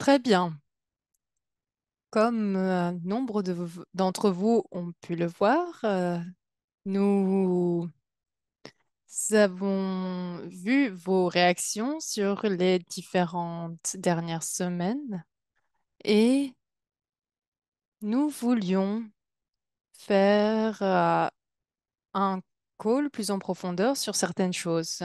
Très bien. Comme nombre d'entre vous ont pu le voir, nous avons vu vos réactions sur les différentes dernières semaines et nous voulions faire un call plus en profondeur sur certaines choses.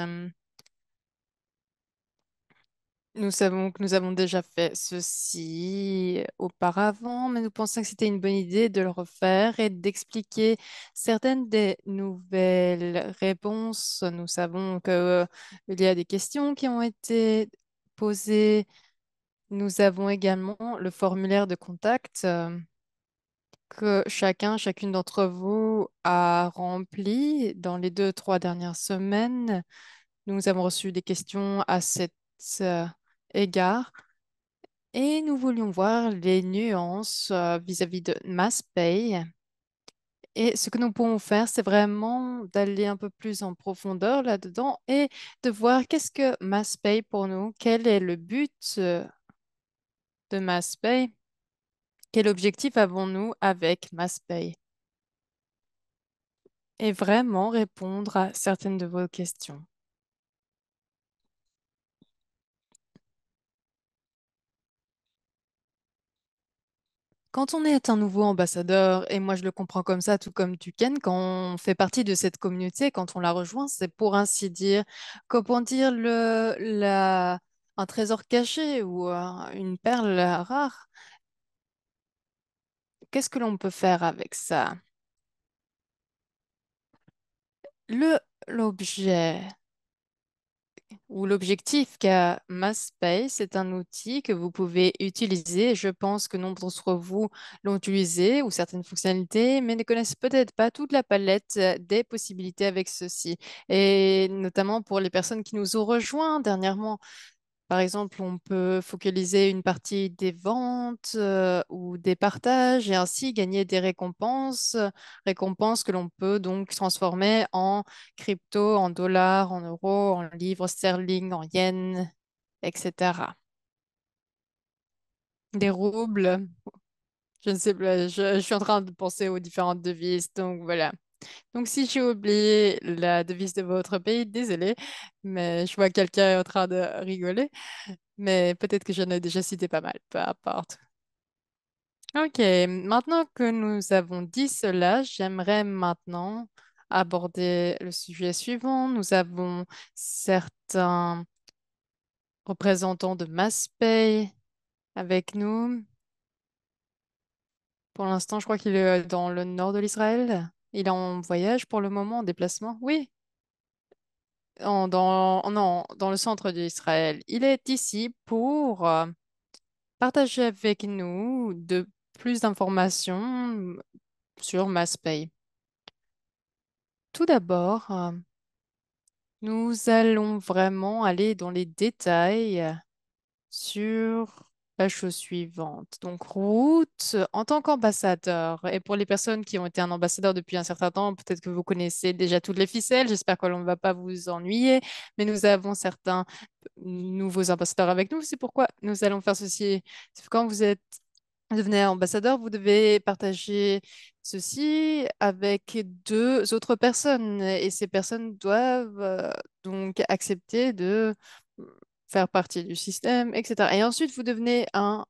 Nous savons que nous avons déjà fait ceci auparavant, mais nous pensons que c'était une bonne idée de le refaire et d'expliquer certaines des nouvelles réponses. Nous savons que, il y a des questions qui ont été posées. Nous avons également le formulaire de contact que chacune d'entre vous a rempli dans les 2, 3 dernières semaines. Nous avons reçu des questions à cet euh, égard. Et nous voulions voir les nuances vis-à-vis de MassPay. Et ce que nous pouvons faire, c'est vraiment d'aller un peu plus en profondeur là-dedans et de voir qu'est-ce que MassPay pour nous, quel est le but de MassPay, quel objectif avons-nous avec MassPay, et vraiment répondre à certaines de vos questions. Quand on est un nouveau ambassadeur, et moi je le comprends comme ça, tout comme tu, Ken, quand on fait partie de cette communauté, quand on la rejoint, c'est pour ainsi dire, comment dire, un trésor caché ou une perle rare. Qu'est-ce que l'on peut faire avec ça? Le, l'objet ou l'objectif qu'a MassPay, c'est un outil que vous pouvez utiliser. Je pense que nombre d'entre vous l'ont utilisé ou certaines fonctionnalités, mais ne connaissent peut-être pas toute la palette des possibilités avec ceci. Et notamment pour les personnes qui nous ont rejoints dernièrement. Par exemple, on peut focaliser une partie des ventes ou des partages et ainsi gagner des récompenses, récompenses que l'on peut donc transformer en crypto, en dollars, en euros, en livres sterling, en yens, etc. Des roubles, je ne sais plus, je suis en train de penser aux différentes devises, donc voilà. Donc si j'ai oublié la devise de votre pays, désolé, mais je vois quelqu'un est en train de rigoler. Mais peut-être que j'en ai déjà cité pas mal, peu importe. Ok, maintenant que nous avons dit cela, j'aimerais maintenant aborder le sujet suivant. Nous avons certains représentants de MassPay avec nous. Pour l'instant, je crois qu'il est dans le nord de l'Israël. Il est en voyage pour le moment, en déplacement. Oui, non, dans le centre d'Israël. Il est ici pour partager avec nous de plus d'informations sur MassPay. Tout d'abord, nous allons vraiment aller dans les détails sur la chose suivante. Donc, route en tant qu'ambassadeur. Et pour les personnes qui ont été un ambassadeur depuis un certain temps, peut-être que vous connaissez déjà toutes les ficelles. J'espère que l'on ne va pas vous ennuyer. Mais nous avons certains nouveaux ambassadeurs avec nous. C'est pourquoi nous allons faire ceci. Quand vous êtes devenez ambassadeur, vous devez partager ceci avec 2 autres personnes et ces personnes doivent donc accepter de faire partie du système, etc. Et ensuite, vous devenez un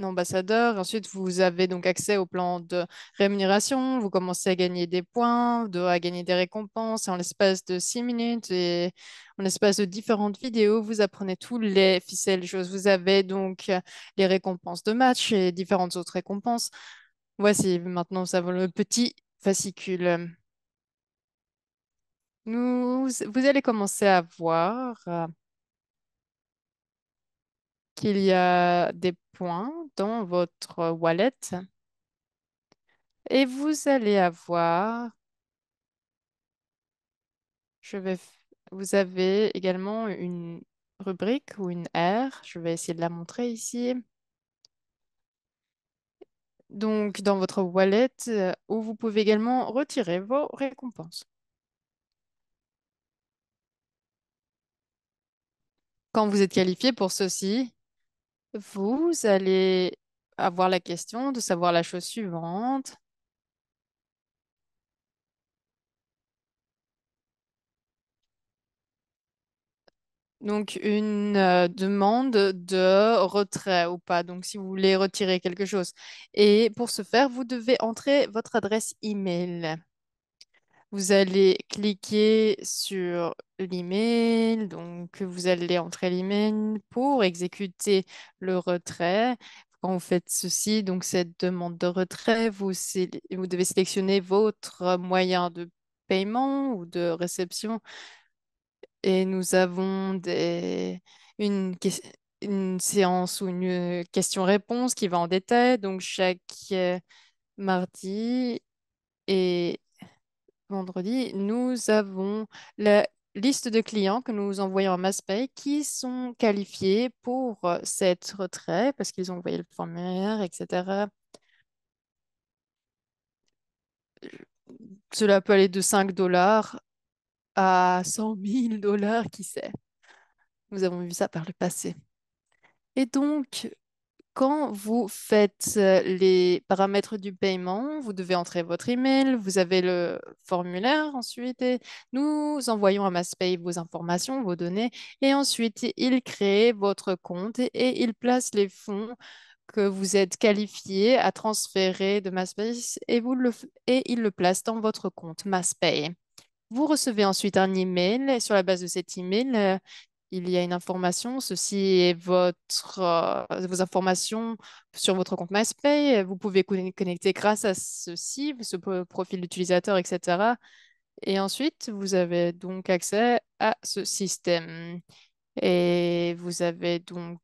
ambassadeur. Ensuite, vous avez donc accès au plan de rémunération. Vous commencez à gagner des points, à gagner des récompenses. Et en l'espace de 6 minutes et en l'espace de différentes vidéos, vous apprenez tous les ficelles choses. Vous avez donc les récompenses de match et différentes autres récompenses. Voici, maintenant, nous avons le petit fascicule. Vous allez commencer à voir qu'il y a des points dans votre wallet et vous allez avoir, vous avez également une rubrique ou une R. Je vais essayer de la montrer ici. Donc, dans votre wallet, où vous pouvez également retirer vos récompenses. Quand vous êtes qualifié pour ceci, vous allez avoir la question de savoir la chose suivante. Donc, une demande de retrait ou pas. Donc, si vous voulez retirer quelque chose. Et pour ce faire, vous devez entrer votre adresse email. Vous allez cliquer sur l'email. Donc, vous allez entrer l'email pour exécuter le retrait. Quand vous faites ceci, donc cette demande de retrait, vous devez sélectionner votre moyen de paiement ou de réception. Et nous avons une séance ou une question-réponse qui va en détail. Donc, chaque mardi et vendredi, nous avons la liste de clients que nous envoyons à MassPay qui sont qualifiés pour cette retrait parce qu'ils ont envoyé le formulaire, etc. Cela peut aller de 5 dollars à 100 000 dollars, qui sait. Nous avons vu ça par le passé. Et donc, quand vous faites les paramètres du paiement, vous devez entrer votre email, vous avez le formulaire ensuite et nous envoyons à MassPay vos informations, vos données et ensuite il crée votre compte et il place les fonds que vous êtes qualifié à transférer de MassPay et il le place dans votre compte MassPay. Vous recevez ensuite un email et sur la base de cet email, il y a une information. Ceci est vos informations sur votre compte MySpace. Vous pouvez connecter grâce à ceci, profil d'utilisateur, etc. Et ensuite, vous avez donc accès à ce système. Et vous avez donc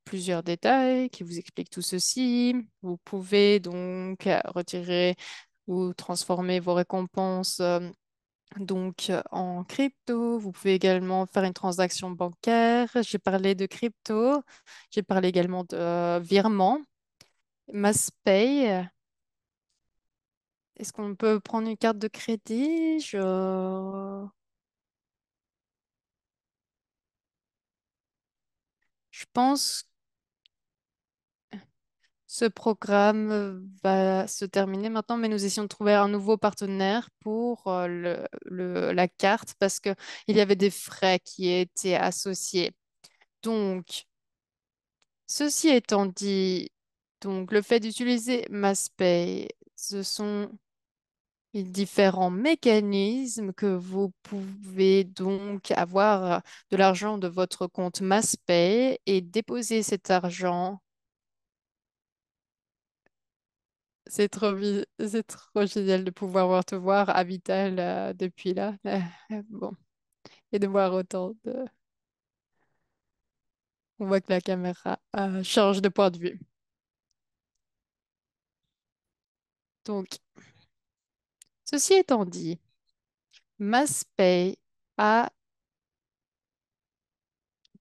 plusieurs détails qui vous expliquent tout ceci. Vous pouvez donc retirer ou transformer vos récompenses en crypto. Vous pouvez également faire une transaction bancaire. J'ai parlé de crypto. J'ai parlé également de virement. MassPay. Est-ce qu'on peut prendre une carte de crédit? Je pense que ce programme va se terminer maintenant, mais nous essayons de trouver un nouveau partenaire pour la carte parce que il y avait des frais qui étaient associés. Donc, ceci étant dit, donc le fait d'utiliser MassPay, ce sont les différents mécanismes que vous pouvez donc avoir de l'argent de votre compte MassPay et déposer cet argent. C'est trop génial de pouvoir te voir à Vital depuis là. Bon, et de voir autant de... On voit que la caméra change de point de vue. Donc, ceci étant dit, MassPay a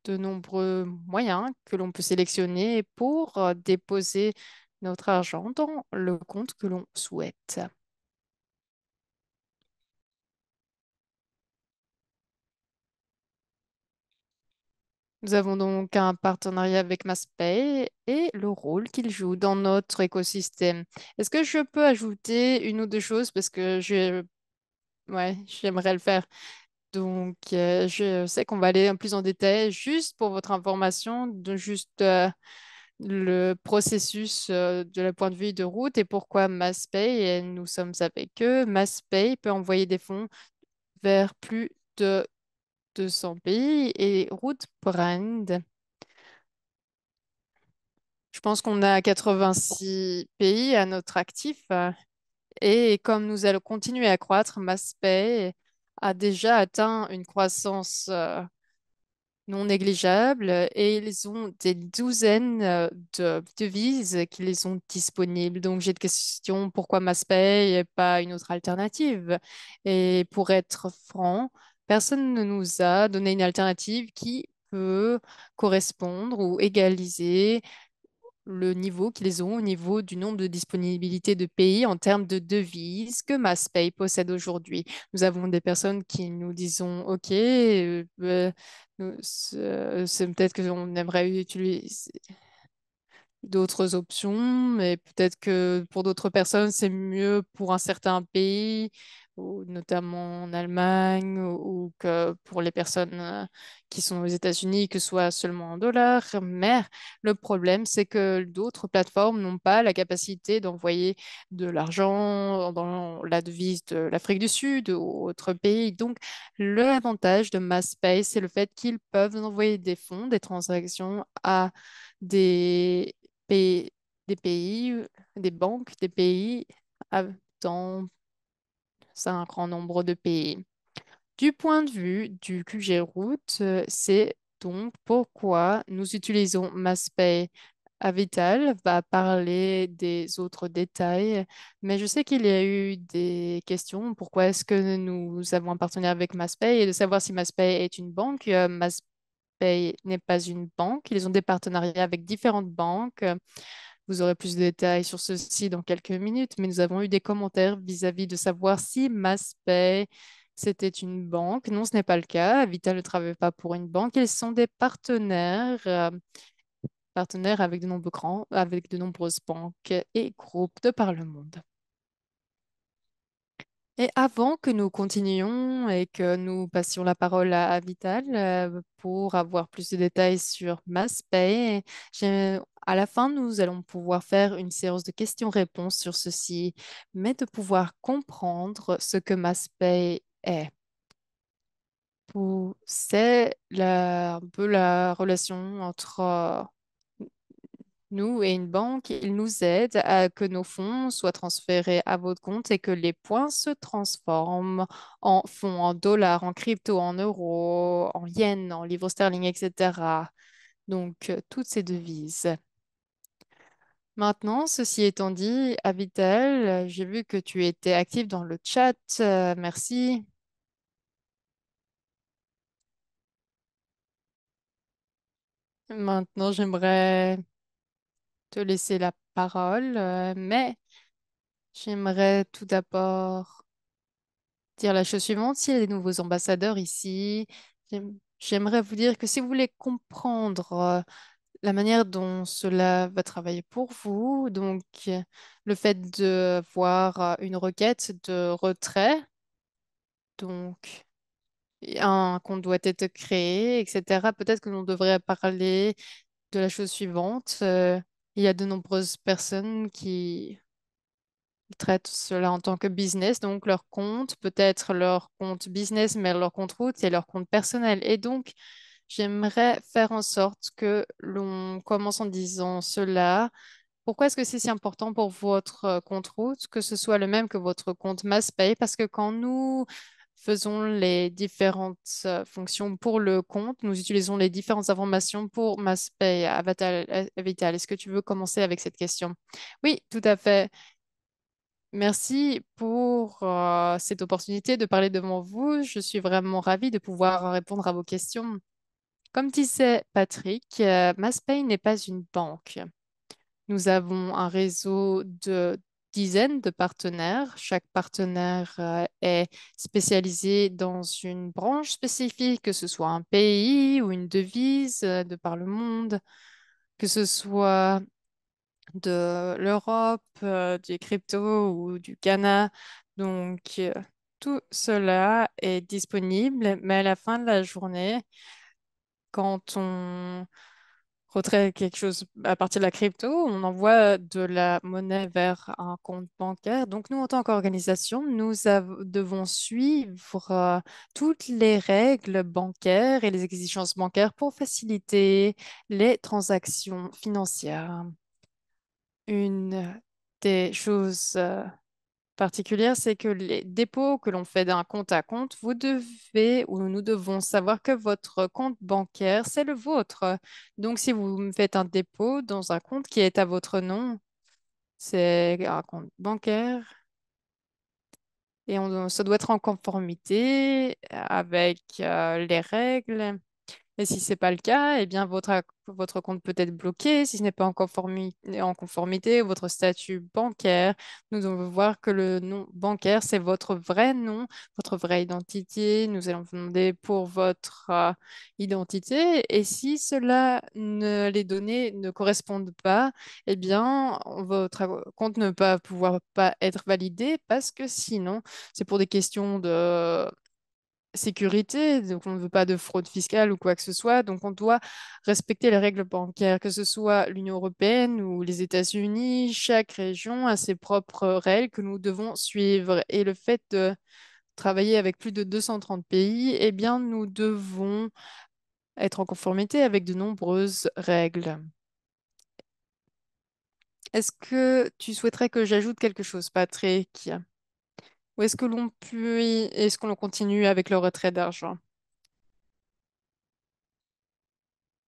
de nombreux moyens que l'on peut sélectionner pour déposer notre argent dans le compte que l'on souhaite. Nous avons donc un partenariat avec MassPay et le rôle qu'il joue dans notre écosystème. Est-ce que je peux ajouter une ou deux choses parce que ouais, j'aimerais le faire. Donc, je sais qu'on va aller plus en détail juste pour votre information, de juste le processus de la point de vue de route et pourquoi MassPay, et nous sommes avec eux. MassPay peut envoyer des fonds vers plus de 200 pays et Route Brand. Je pense qu'on a 86 pays à notre actif et comme nous allons continuer à croître, MassPay a déjà atteint une croissance non négligeables et ils ont des douzaines de devises qu'ils ont disponibles. Donc j'ai une question, pourquoi MassPay et pas une autre alternative? Et pour être franc, personne ne nous a donné une alternative qui peut correspondre ou égaliser le niveau qu'ils ont au niveau du nombre de disponibilités de pays en termes de devises que MassPay possède aujourd'hui. Nous avons des personnes qui nous disent, OK, c'est peut-être qu'on aimerait utiliser d'autres options, mais peut-être que pour d'autres personnes, c'est mieux pour un certain pays, ou notamment en Allemagne, ou que pour les personnes qui sont aux États-Unis, que ce soit seulement en dollars. Mais le problème, c'est que d'autres plateformes n'ont pas la capacité d'envoyer de l'argent dans la devise de l'Afrique du Sud ou autre pays. Donc, l'avantage de MassPay, c'est le fait qu'ils peuvent envoyer des fonds, des transactions à des pays, des pays, des banques, des pays dans un grand nombre de pays. Du point de vue du QG Route, c'est donc pourquoi nous utilisons MassPay. Avital va parler des autres détails, mais je sais qu'il y a eu des questions. Pourquoi est-ce que nous avons un partenaire avec MassPay et de savoir si MassPay est une banque. MassPay n'est pas une banque. Ils ont des partenariats avec différentes banques. Vous aurez plus de détails sur ceci dans quelques minutes, mais nous avons eu des commentaires vis-à-vis de savoir si MassPay, c'était une banque. Non, ce n'est pas le cas. Vital ne travaille pas pour une banque. Ils sont des partenaires avec de nombreuses banques et groupes de par le monde. Et avant que nous continuions et que nous passions la parole à Vital pour avoir plus de détails sur MassPay, à la fin, nous allons pouvoir faire une séance de questions-réponses sur ceci, mais de pouvoir comprendre ce que MassPay est. C'est un peu la relation entre nous et une banque, ils nous aident à que nos fonds soient transférés à votre compte et que les points se transforment en fonds, en dollars, en crypto, en euros, en yens, en livres sterling, etc. Donc, toutes ces devises. Maintenant, ceci étant dit, Avital, j'ai vu que tu étais actif dans le chat. Merci. Maintenant, j'aimerais te laisser la parole, mais j'aimerais tout d'abord dire la chose suivante. S'il y a des nouveaux ambassadeurs ici, j'aimerais vous dire que si vous voulez comprendre la manière dont cela va travailler pour vous, donc le fait de voir une requête de retrait, donc un compte doit être créé, etc., peut-être que l'on devrait parler de la chose suivante. Il y a de nombreuses personnes qui traitent cela en tant que business, donc leur compte peut être leur compte business, mais leur compte route, c'est leur compte personnel. Et donc, j'aimerais faire en sorte que l'on commence en disant cela. Pourquoi est-ce que c'est si important pour votre compte route que ce soit le même que votre compte MassPay? Parce que quand nous faisons les différentes fonctions pour le compte, nous utilisons les différentes informations pour MassPay. Avital, est-ce que tu veux commencer avec cette question? Oui, tout à fait. Merci pour cette opportunité de parler devant vous. Je suis vraiment ravie de pouvoir répondre à vos questions. Comme disait Patrick, MassPay n'est pas une banque. Nous avons un réseau de dizaines de partenaires. Chaque partenaire est spécialisé dans une branche spécifique, que ce soit un pays ou une devise de par le monde, que ce soit de l'Europe, du crypto ou du Ghana. Donc, tout cela est disponible, mais à la fin de la journée, quand on retrait quelque chose à partir de la crypto, on envoie de la monnaie vers un compte bancaire. Donc, nous, en tant qu'organisation, devons suivre toutes les règles bancaires et les exigences bancaires pour faciliter les transactions financières. Une des choses particulières, c'est que les dépôts que l'on fait d'un compte à compte, vous devez ou nous devons savoir que votre compte bancaire, c'est le vôtre. Donc, si vous me faites un dépôt dans un compte qui est à votre nom, c'est un compte bancaire et ça doit être en conformité avec les règles. Et si ce n'est pas le cas, eh bien votre compte peut être bloqué. Si ce n'est pas en conformité, votre statut bancaire, nous devons voir que le nom bancaire, c'est votre vrai nom, votre vraie identité. Nous allons vous demander pour votre identité. Et si les données ne correspondent pas, eh bien, votre compte ne va pouvoir pas être validé parce que sinon, c'est pour des questions de sécurité, donc on ne veut pas de fraude fiscale ou quoi que ce soit, donc on doit respecter les règles bancaires, que ce soit l'Union européenne ou les États-Unis, chaque région a ses propres règles que nous devons suivre. Et le fait de travailler avec plus de 230 pays, eh bien, nous devons être en conformité avec de nombreuses règles. Est-ce que tu souhaiterais que j'ajoute quelque chose, Patrick? Ou est-ce qu'on continue avec le retrait d'argent?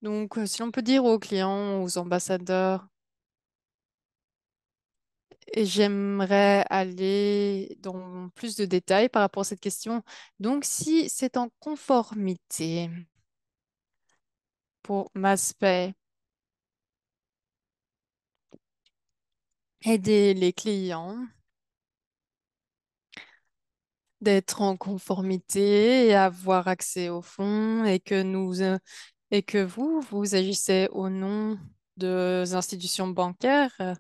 Donc, si on peut dire aux clients, aux ambassadeurs, et j'aimerais aller dans plus de détails par rapport à cette question. Donc, si c'est en conformité pour MassPay, aider les clients d'être en conformité et avoir accès aux fonds et que vous agissez au nom des institutions bancaires.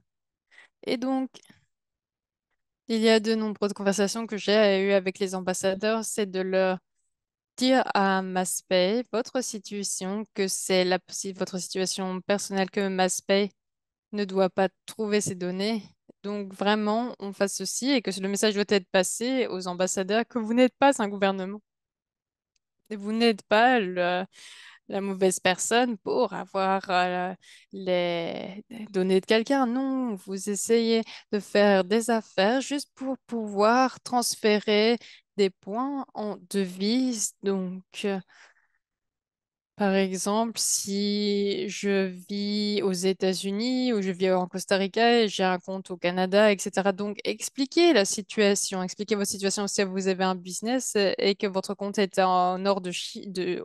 Et donc, il y a de nombreuses conversations que j'ai eues avec les ambassadeurs, c'est de leur dire à Maspay votre situation, que c'est votre situation personnelle, que Maspay ne doit pas trouver ces données. Donc vraiment, on fasse ceci et que le message doit être passé aux ambassadeurs que vous n'êtes pas un gouvernement. Et vous n'êtes pas la mauvaise personne pour avoir les données de quelqu'un. Non, vous essayez de faire des affaires juste pour pouvoir transférer des points en devises. Donc, par exemple, si je vis aux États-Unis ou je vis en Costa Rica et j'ai un compte au Canada, etc. Donc, expliquez la situation, expliquez votre situation si vous avez un business et que votre compte est en nord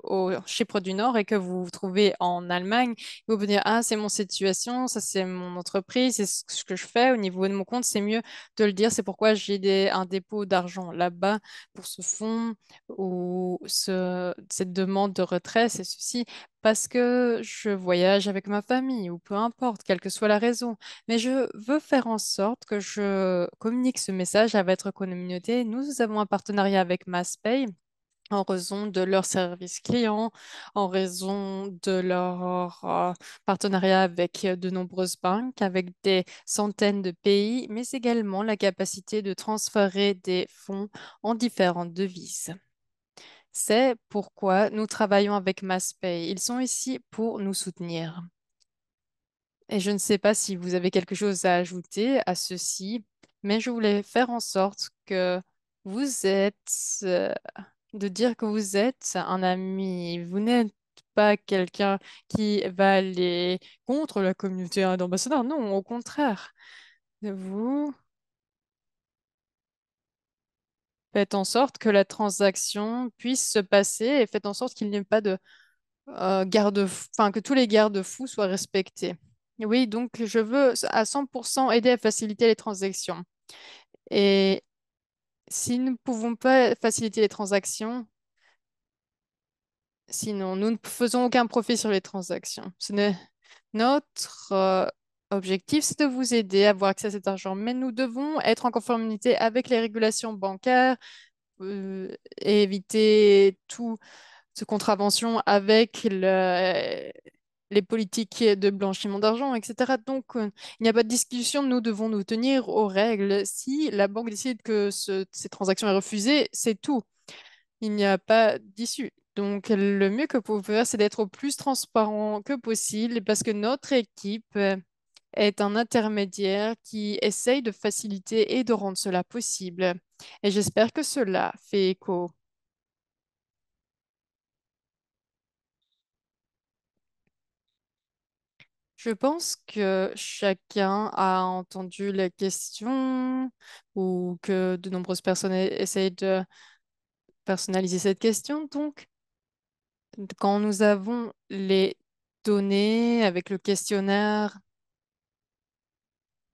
au Chypre du Nord et que vous vous trouvez en Allemagne. Vous pouvez dire, ah, c'est mon situation, ça c'est mon entreprise, c'est ce que je fais au niveau de mon compte. C'est mieux de le dire. C'est pourquoi j'ai un dépôt d'argent là-bas pour ce fonds ou cette demande de retrait, c'est ceci, parce que je voyage avec ma famille ou peu importe, quelle que soit la raison. Mais je veux faire en sorte que je communique ce message à votre communauté. Nous avons un partenariat avec MassPay en raison de leur service client, en raison de leur partenariat avec de nombreuses banques, avec des centaines de pays, mais également la capacité de transférer des fonds en différentes devises. C'est pourquoi nous travaillons avec MassPay. Ils sont ici pour nous soutenir. Et je ne sais pas si vous avez quelque chose à ajouter à ceci, mais je voulais faire en sorte que vous êtes, euh, de dire que vous êtes un ami. Vous n'êtes pas quelqu'un qui va aller contre la communauté d'ambassadeurs. Non, au contraire. Vous faites en sorte que la transaction puisse se passer et faites en sorte qu'il n'y ait pas de enfin, que tous les garde-fous soient respectés. Oui, donc je veux à 100% aider à faciliter les transactions. Et si nous ne pouvons pas faciliter les transactions, sinon nous ne faisons aucun profit sur les transactions. Notre objectif, c'est de vous aider à avoir accès à cet argent, mais nous devons être en conformité avec les régulations bancaires et éviter toute contravention avec les politiques de blanchiment d'argent, etc. Donc, il n'y a pas de discussion, nous devons nous tenir aux règles. Si la banque décide que cette transaction est refusée, c'est tout. Il n'y a pas d'issue. Donc, le mieux que vous pouvez faire, c'est d'être au plus transparent que possible parce que notre équipe est un intermédiaire qui essaye de faciliter et de rendre cela possible. Et j'espère que cela fait écho. Je pense que chacun a entendu la question ou que de nombreuses personnes essayent de personnaliser cette question. Donc, Quand nous avons les données avec le questionnaire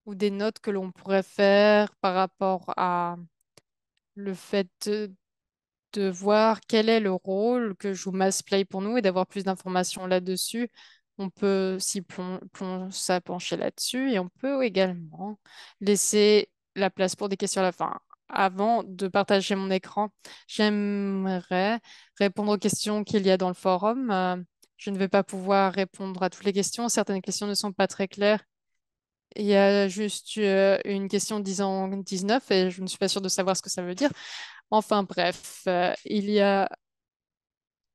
ou des notes que l'on pourrait faire par rapport à le fait de voir quel est le rôle que joue Massplay pour nous et d'avoir plus d'informations là-dessus. On peut s'y pencher là-dessus et on peut également laisser la place pour des questions à la fin. Avant de partager mon écran, j'aimerais répondre aux questions qu'il y a dans le forum. Je ne vais pas pouvoir répondre à toutes les questions. Certaines questions ne sont pas très claires. Il y a juste une question disant 19 et je ne suis pas sûre de savoir ce que ça veut dire. Enfin bref, il y a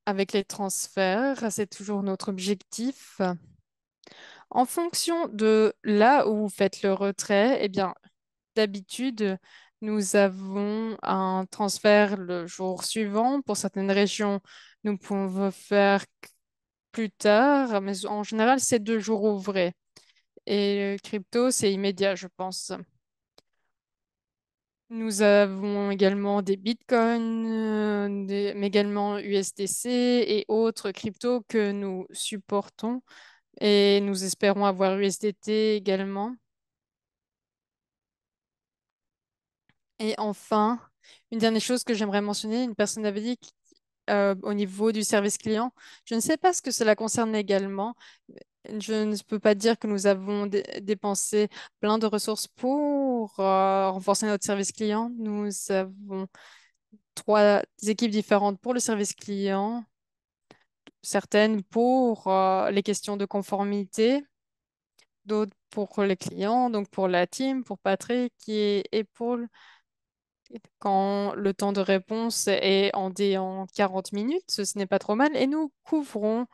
avec les transferts, c'est toujours notre objectif. En fonction de là où vous faites le retrait, eh bien, d'habitude, nous avons un transfert le jour suivant. Pour certaines régions, nous pouvons faire plus tard, mais en général, c'est 2 jours ouvrés. Et crypto, c'est immédiat, je pense. Nous avons également des bitcoins, mais également USDC et autres cryptos que nous supportons. Et nous espérons avoir USDT également. Et enfin, une dernière chose que j'aimerais mentionner, une personne avait dit au niveau du service client, je ne sais pas ce que cela concerne également. Je ne peux pas dire que nous avons dépensé plein de ressources pour renforcer notre service client. Nous avons 3 équipes différentes pour le service client, certaines pour les questions de conformité, d'autres pour les clients, donc pour la team, pour Patrick et Paul. Quand le temps de réponse est en 40 minutes, ce n'est pas trop mal. Et nous couvrons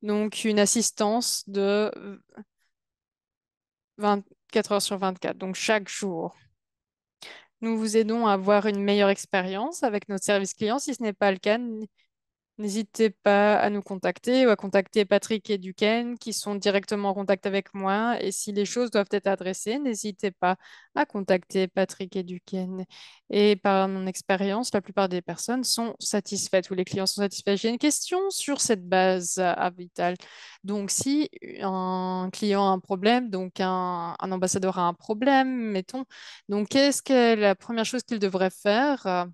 donc une assistance de 24 heures sur 24, donc chaque jour. Nous vous aidons à avoir une meilleure expérience avec notre service client. Si ce n'est pas le cas, n'hésitez pas à nous contacter ou à contacter Patrick et Duquesne qui sont directement en contact avec moi. Et si les choses doivent être adressées, n'hésitez pas à contacter Patrick et Duquesne. Et par mon expérience, la plupart des personnes sont satisfaites ou les clients sont satisfaits. J'ai une question sur cette base à Vital. Donc, si un client a un problème, donc un ambassadeur a un problème, mettons, donc qu'est-ce que est la première chose qu'il devrait faire?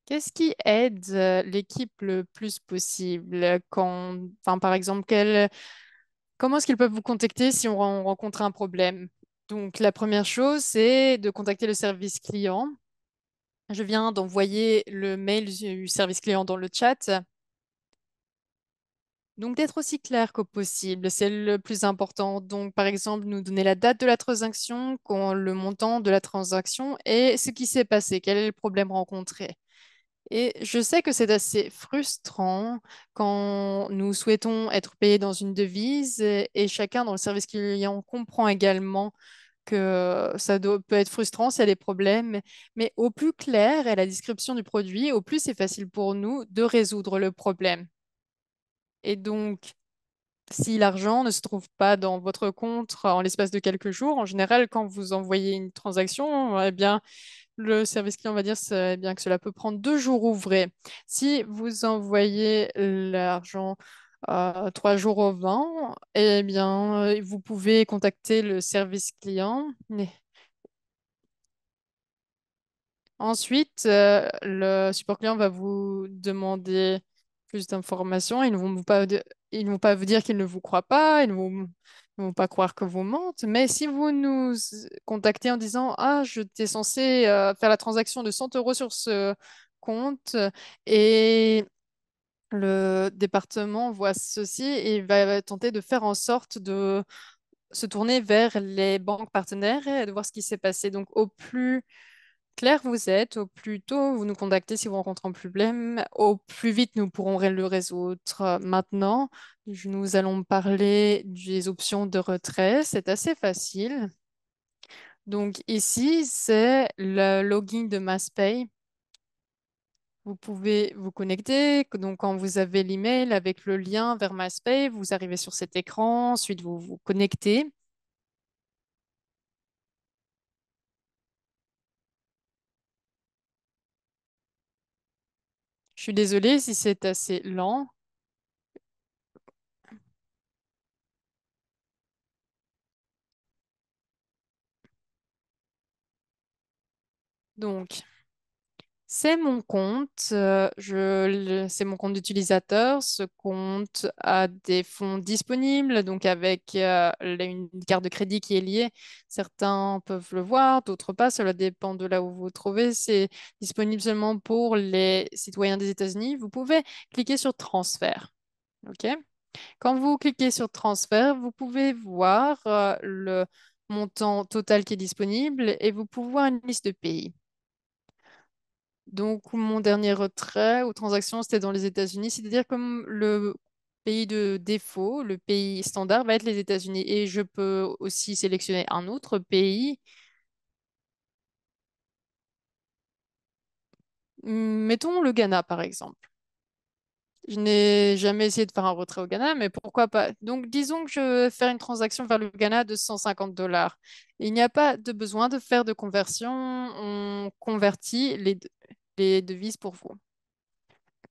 Qu'est-ce qui aide l'équipe le plus possible quand, enfin, par exemple, comment est-ce qu'ils peuvent vous contacter si on rencontre un problème? Donc, la première chose, c'est de contacter le service client. Je viens d'envoyer le mail du service client dans le chat. Donc, d'être aussi clair que possible, c'est le plus important. Donc, par exemple, nous donner la date de la transaction, le montant de la transaction et ce qui s'est passé, quel est le problème rencontré. Et je sais que c'est assez frustrant quand nous souhaitons être payés dans une devise et chacun dans le service client comprend également que peut être frustrant s'il y a des problèmes, mais au plus clair est la description du produit, au plus c'est facile pour nous de résoudre le problème. Et donc, si l'argent ne se trouve pas dans votre compte en l'espace de quelques jours, en général, quand vous envoyez une transaction, eh bien, le service client va dire bien que cela peut prendre 2 jours ouvrés. Si vous envoyez l'argent 3 jours au vent, eh bien, vous pouvez contacter le service client. Ensuite, le support client va vous demander plus d'informations. Ils ne vont pas vous dire qu'ils ne vous croient pas, ils ne vont pas croire que vous mentez. Mais si vous nous contactez en disant, ah, je t'ai censé faire la transaction de 100 euros sur ce compte et le département voit ceci et va tenter de faire en sorte de se tourner vers les banques partenaires et de voir ce qui s'est passé. Donc, au plus clair vous êtes, au plus tôt vous nous contactez si vous rencontrez un problème, au plus vite nous pourrons le résoudre. Maintenant, nous allons parler des options de retrait. C'est assez facile. Donc ici, c'est le login de MassPay. Vous pouvez vous connecter. Donc quand vous avez l'email avec le lien vers MassPay, vous arrivez sur cet écran. Ensuite, vous vous connectez. Je suis désolée si c'est assez lent. Donc, c'est mon compte, c'est mon compte d'utilisateur. Ce compte a des fonds disponibles, donc avec une carte de crédit qui est liée. Certains peuvent le voir, d'autres pas. Cela dépend de là où vous vous trouvez. C'est disponible seulement pour les citoyens des États-Unis. Vous pouvez cliquer sur transfert. OK? Quand vous cliquez sur transfert, vous pouvez voir le montant total qui est disponible et vous pouvez voir une liste de pays. Donc, mon dernier retrait ou transaction, c'était dans les États-Unis. C'est-à-dire comme le pays de défaut, le pays standard va être les États-Unis. Et je peux aussi sélectionner un autre pays. Mettons le Ghana, par exemple. Je n'ai jamais essayé de faire un retrait au Ghana, mais pourquoi pas? Donc, disons que je veux faire une transaction vers le Ghana de 150 dollars. Il n'y a pas de besoin de faire de conversion. On convertit les devises pour vous.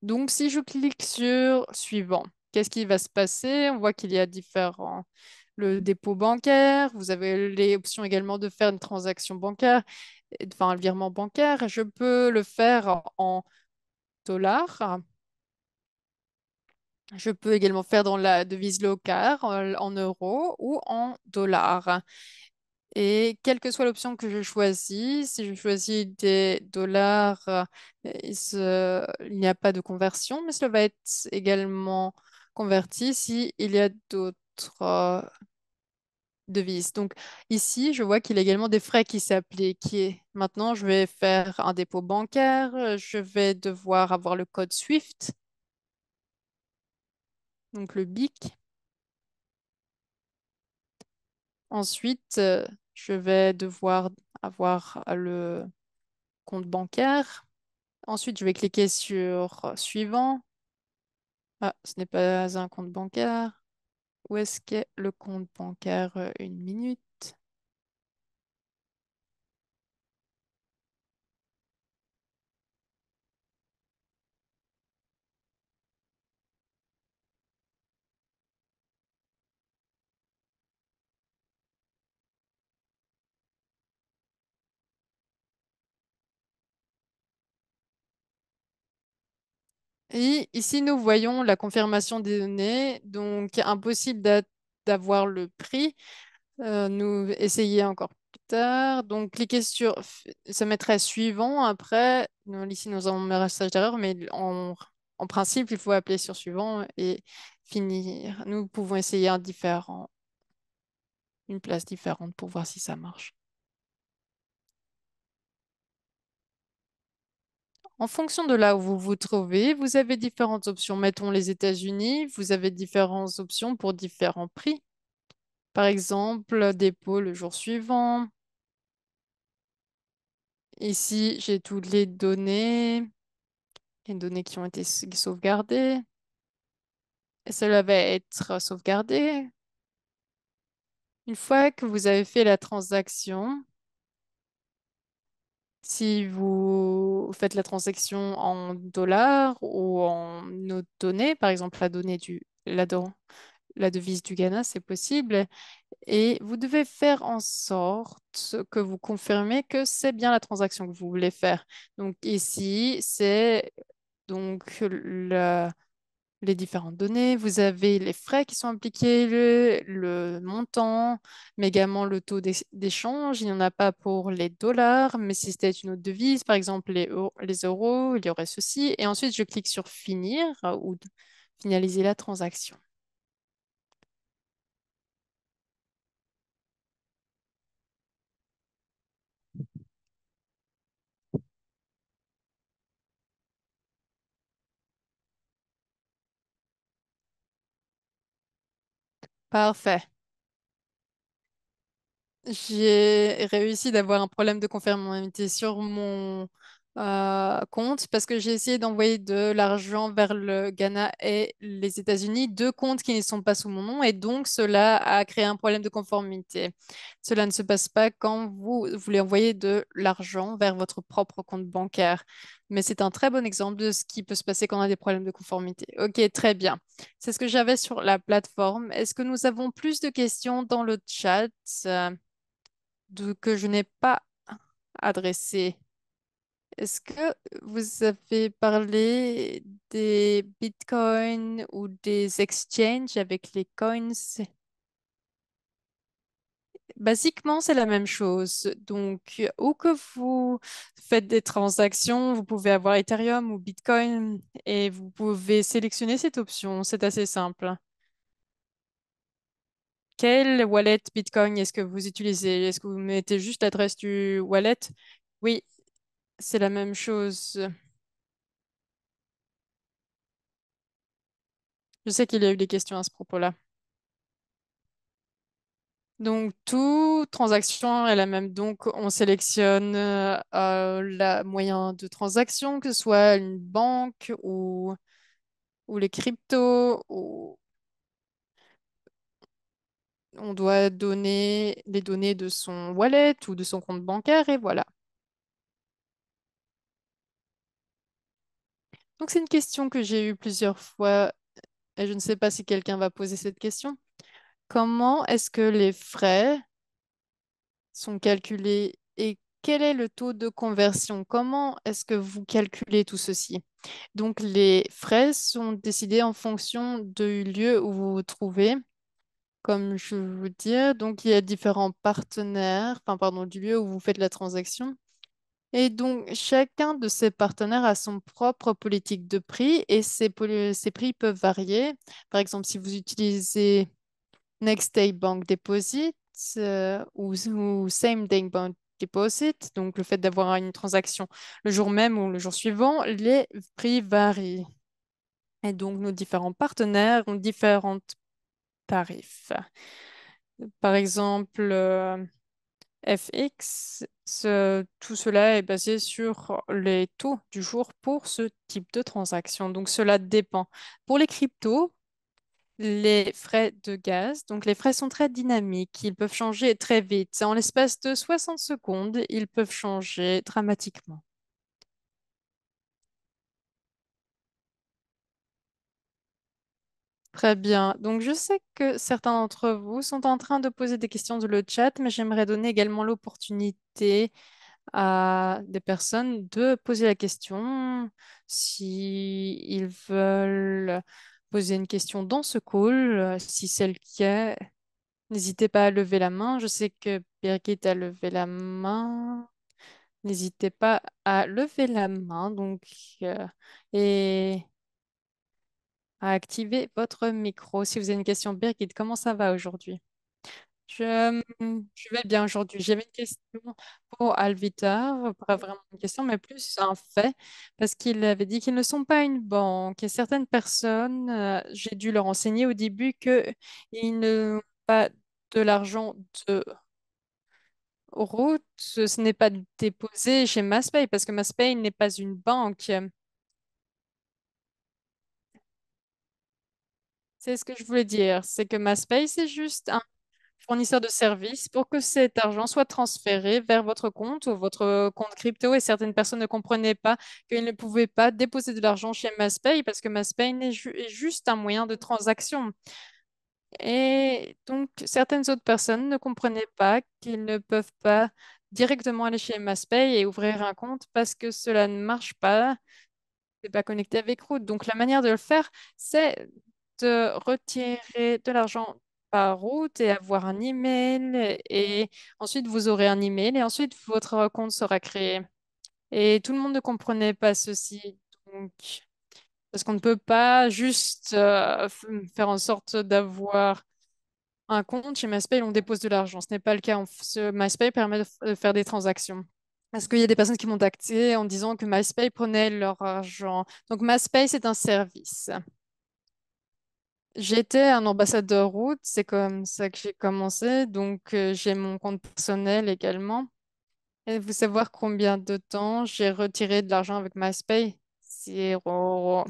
Donc, si je clique sur suivant, qu'est-ce qui va se passer? On voit qu'il y a différents. Le dépôt bancaire, vous avez les options également de faire une transaction bancaire, enfin un virement bancaire. Je peux le faire en dollars. Je peux également faire dans la devise locale, en euros ou en dollars. Et quelle que soit l'option que je choisis, si je choisis des dollars, il n'y a pas de conversion, mais cela va être également converti si il y a d'autres devises. Donc ici, je vois qu'il y a également des frais qui s'appliquent. Maintenant, je vais faire un dépôt bancaire, je vais devoir avoir le code SWIFT, donc le BIC. Ensuite, je vais devoir avoir le compte bancaire. Ensuite, je vais cliquer sur suivant. Ah, ce n'est pas un compte bancaire. Où est-ce qu'est le compte bancaire? Une minute. Et ici, nous voyons la confirmation des données. Donc, impossible d'avoir le prix. Nous essayer encore plus tard. Donc, cliquez sur, ça mettrait suivant. Après, ici, nous avons un message d'erreur, mais en principe, il faut appeler sur suivant et finir. Nous pouvons essayer un différent, une place différente pour voir si ça marche. En fonction de là où vous vous trouvez, vous avez différentes options. Mettons les États-Unis, vous avez différentes options pour différents prix. Par exemple, dépôt le jour suivant. Ici, j'ai toutes les données qui ont été sauvegardées. Et cela va être sauvegardé. Une fois que vous avez fait la transaction, si vous faites la transaction en dollars ou en autre donnée, par exemple la devise du Ghana, c'est possible. Et vous devez faire en sorte que vous confirmez que c'est bien la transaction que vous voulez faire. Donc ici, c'est donc les différentes données. Vous avez les frais qui sont impliqués, le montant, mais également le taux d'échange. Il n'y en a pas pour les dollars, mais si c'était une autre devise, par exemple les euros, il y aurait ceci. Et ensuite, je clique sur finir ou finaliser la transaction. Parfait. J'ai réussi d'avoir un problème de conformité sur mon comptes parce que j'ai essayé d'envoyer de l'argent vers le Ghana et les États-Unis, deux comptes qui ne sont pas sous mon nom et donc cela a créé un problème de conformité. Cela ne se passe pas quand vous voulez envoyer de l'argent vers votre propre compte bancaire. Mais c'est un très bon exemple de ce qui peut se passer quand on a des problèmes de conformité. Ok, très bien. C'est ce que j'avais sur la plateforme. Est-ce que nous avons plus de questions dans le chat que je n'ai pas adressées? Est-ce que vous avez parlé des bitcoins ou des exchanges avec les coins? Basiquement, c'est la même chose. Donc, où que vous faites des transactions, vous pouvez avoir Ethereum ou Bitcoin et vous pouvez sélectionner cette option. C'est assez simple. Quel wallet Bitcoin est-ce que vous utilisez? Est-ce que vous mettez juste l'adresse du wallet? Oui, c'est la même chose. Je sais qu'il y a eu des questions à ce propos-là. Donc, toute transaction est la même. Donc, on sélectionne le moyen de transaction, que ce soit une banque ou les cryptos, ou on doit donner les données de son wallet ou de son compte bancaire, et voilà. Donc, c'est une question que j'ai eue plusieurs fois, et je ne sais pas si quelqu'un va poser cette question. Comment est-ce que les frais sont calculés et quel est le taux de conversion? Comment est-ce que vous calculez tout ceci? Donc, les frais sont décidés en fonction du lieu où vous vous trouvez. Comme je vous dire, donc il y a différents partenaires, enfin pardon, du lieu où vous faites la transaction. Et donc, chacun de ces partenaires a son propre politique de prix et ces prix peuvent varier. Par exemple, si vous utilisez Next Day Bank Deposit ou Same Day Bank Deposit, donc le fait d'avoir une transaction le jour même ou le jour suivant, les prix varient. Et donc nos différents partenaires ont différents tarifs. Par exemple, FX, tout cela est basé sur les taux du jour pour ce type de transaction. Donc cela dépend. Pour les cryptos, les frais de gaz. Donc, les frais sont très dynamiques. Ils peuvent changer très vite. En l'espace de 60 secondes, ils peuvent changer dramatiquement. Très bien. Donc, je sais que certains d'entre vous sont en train de poser des questions dans le chat, mais j'aimerais donner également l'opportunité à des personnes de poser la question si ils veulent poser une question dans ce call, si c'est le cas. N'hésitez pas à lever la main. Je sais que Birgit a levé la main. N'hésitez pas à lever la main euh, et à activer votre micro. Si vous avez une question, Birgit, comment ça va aujourd'hui? Je vais bien aujourd'hui. J'avais une question pour Alvitar, pas vraiment une question, mais plus un fait, parce qu'il avait dit qu'ils ne sont pas une banque. Et certaines personnes, j'ai dû leur enseigner au début qu'ils n'ont pas de l'argent de route, ce n'est pas déposé chez Maspay parce que Maspay n'est pas une banque. C'est ce que je voulais dire. C'est que Maspay, c'est juste un fournisseur de services pour que cet argent soit transféré vers votre compte ou votre compte crypto. Et certaines personnes ne comprenaient pas qu'ils ne pouvaient pas déposer de l'argent chez Maspay parce que Maspay est juste un moyen de transaction. Et donc, certaines autres personnes ne comprenaient pas qu'ils ne peuvent pas directement aller chez Maspay et ouvrir un compte parce que cela ne marche pas, c'est pas connecté avec Root. Donc, la manière de le faire, c'est de retirer de l'argent par route et avoir un email. Et ensuite, vous aurez un email et ensuite, votre compte sera créé. Et tout le monde ne comprenait pas ceci. Donc, parce qu'on ne peut pas juste faire en sorte d'avoir un compte chez MySpace, on dépose de l'argent. Ce n'est pas le cas. MySpace permet de faire des transactions. Parce qu'il y a des personnes qui m'ont contacté en disant que MySpace prenait leur argent. Donc, MySpace est un service. J'étais un ambassadeur route, c'est comme ça que j'ai commencé. Donc, j'ai mon compte personnel également. Et vous savoir combien de temps j'ai retiré de l'argent avec MassPay? Zéro.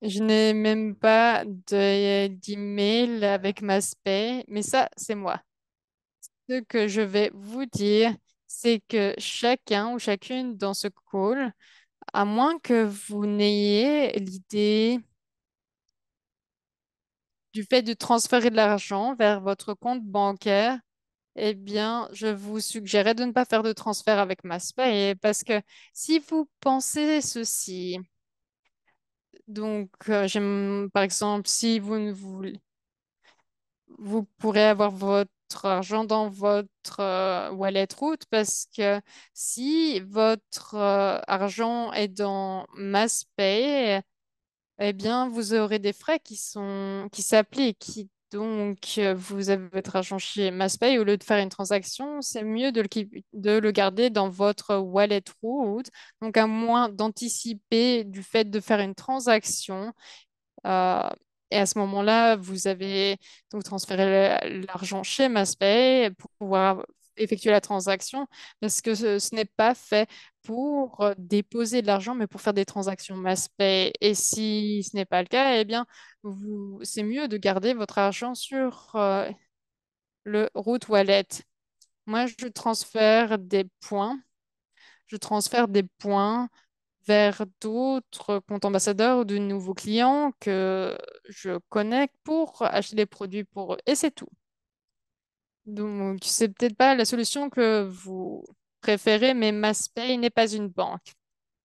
Je n'ai même pas d'email avec MassPay, mais ça, c'est moi. Ce que je vais vous dire, c'est que chacun ou chacune dans ce call, à moins que vous n'ayez l'idée du fait de transférer de l'argent vers votre compte bancaire, eh bien, je vous suggérais de ne pas faire de transfert avec MassPay parce que si vous pensez ceci, donc, par exemple, si vous ne voulez vous pourrez avoir votre argent dans votre wallet route parce que si votre argent est dans MassPay, eh bien, vous aurez des frais qui s'appliquent. Donc, vous avez votre argent chez MassPay, au lieu de faire une transaction, c'est mieux de le garder dans votre wallet route. Donc, à moins d'anticiper du fait de faire une transaction, euh, et à ce moment-là, vous avez donc transféré l'argent chez MassPay pour pouvoir effectuer la transaction parce que ce n'est pas fait pour déposer de l'argent, mais pour faire des transactions MassPay. Et si ce n'est pas le cas, eh bien, c'est mieux de garder votre argent sur le Root Wallet. Moi, je transfère des points vers d'autres comptes ambassadeurs ou de nouveaux clients que je connecte pour acheter des produits pour eux. Et c'est tout. Donc, c'est peut-être pas la solution que vous préférez, mais MassPay n'est pas une banque.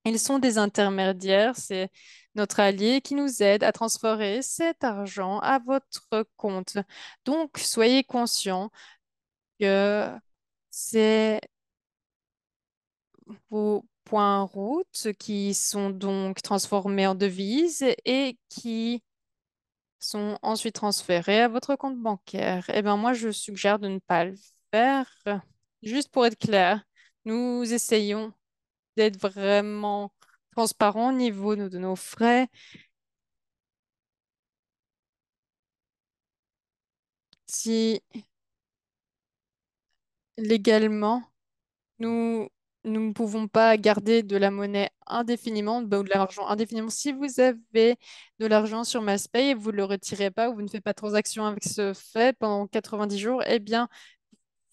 Ils sont des intermédiaires, c'est notre allié qui nous aide à transférer cet argent à votre compte. Donc, soyez conscients que c'est vos points routes qui sont donc transformés en devises et qui sont ensuite transférés à votre compte bancaire. Eh bien, moi, je suggère de ne pas le faire. Juste pour être clair, nous essayons d'être vraiment transparents au niveau de nos frais. Si légalement, Nous, nous ne pouvons pas garder de la monnaie indéfiniment, ou de l'argent indéfiniment. Si vous avez de l'argent sur MassPay et vous ne le retirez pas ou vous ne faites pas de transaction avec ce fait pendant 90 jours, eh bien,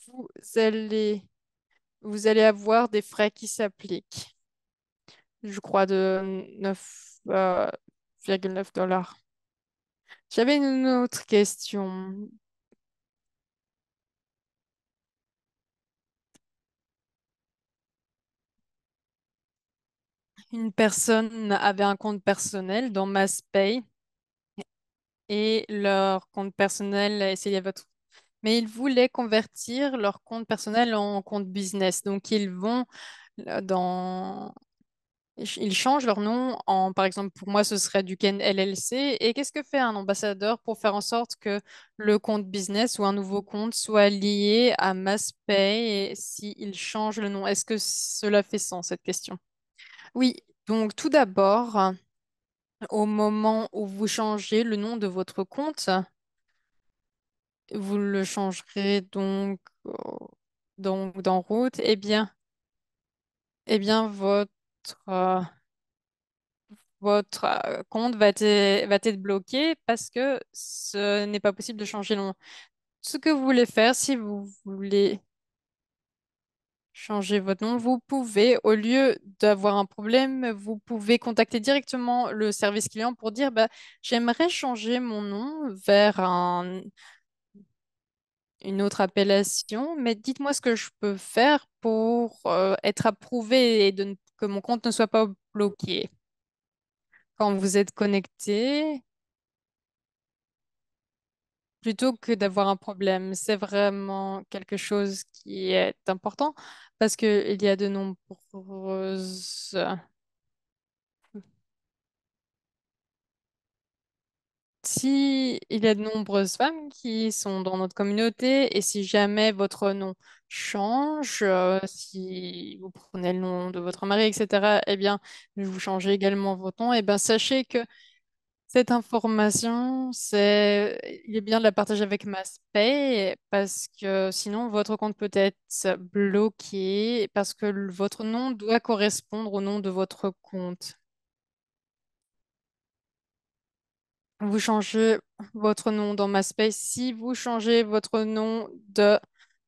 vous allez, vous allez avoir des frais qui s'appliquent. Je crois de 9,9 $. J'avais une autre question. Une personne avait un compte personnel dans MassPay et leur compte personnel essayait votre mais ils voulaient convertir leur compte personnel en compte business. Donc, ils vont dans... Ils changent leur nom en, par exemple, pour moi, ce serait Duquesne LLC. Et qu'est-ce que fait un ambassadeur pour faire en sorte que le compte business ou un nouveau compte soit lié à MassPay et s'il change le nom? Est-ce que cela fait sens, cette question? Oui, donc tout d'abord, au moment où vous changez le nom de votre compte, vous le changerez donc dans route, eh bien euh, votre compte va être bloqué parce que ce n'est pas possible de changer le nom. Ce que vous voulez faire, si vous voulez changer votre nom, vous pouvez, au lieu d'avoir un problème, vous pouvez contacter directement le service client pour dire, bah, j'aimerais changer mon nom vers une autre appellation, mais dites-moi ce que je peux faire pour être approuvé et que mon compte ne soit pas bloqué. Quand vous êtes connecté, plutôt que d'avoir un problème, c'est vraiment quelque chose qui est important parce qu'il y a de nombreuses Si il y a de nombreuses femmes qui sont dans notre communauté et si jamais votre nom change, si vous prenez le nom de votre mari, etc., eh bien, vous changez également votre nom, eh bien, sachez que Cette information, il est bien de la partager avec MassPay parce que sinon votre compte peut être bloqué parce que votre nom doit correspondre au nom de votre compte. Vous changez votre nom dans MassPay. Si vous changez votre nom de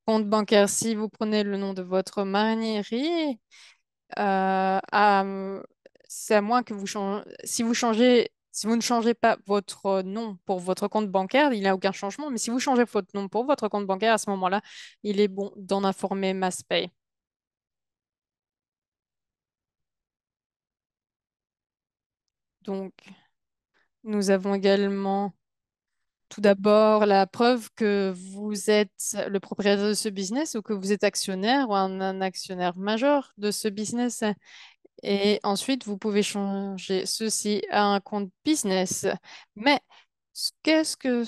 compte bancaire, si vous prenez le nom de votre mairie, Euh, à- c'est à moins que vous changez. Si vous changez, si vous ne changez pas votre nom pour votre compte bancaire, il n'y a aucun changement. Mais si vous changez votre nom pour votre compte bancaire, à ce moment-là, il est bon d'en informer MassPay. Donc, nous avons également tout d'abord la preuve que vous êtes le propriétaire de ce business ou que vous êtes actionnaire ou un actionnaire majeur de ce business. Et ensuite, vous pouvez changer ceci à un compte business. Mais qu'est-ce que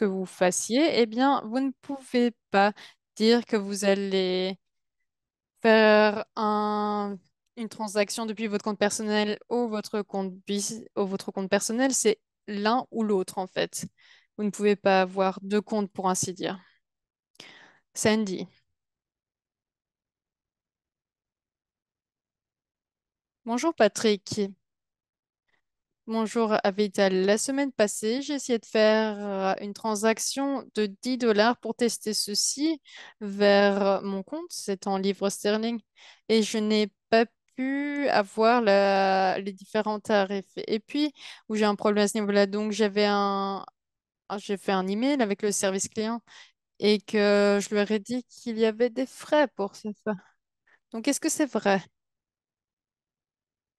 vous fassiez? Eh bien, vous ne pouvez pas dire que vous allez faire une transaction depuis votre compte personnel ou votre compte personnel. C'est l'un ou l'autre, en fait. Vous ne pouvez pas avoir deux comptes, pour ainsi dire. Sandy. Bonjour, Patrick. Bonjour Avital. La semaine passée, j'ai essayé de faire une transaction de 10 dollars pour tester ceci vers mon compte, c'est en livres sterling, et je n'ai pas pu avoir les différents tarifs. Et puis, où j'ai un problème à ce niveau-là, donc j'ai fait un email avec le service client et que je leur ai dit qu'il y avait des frais pour ça. Donc, est-ce que c'est vrai?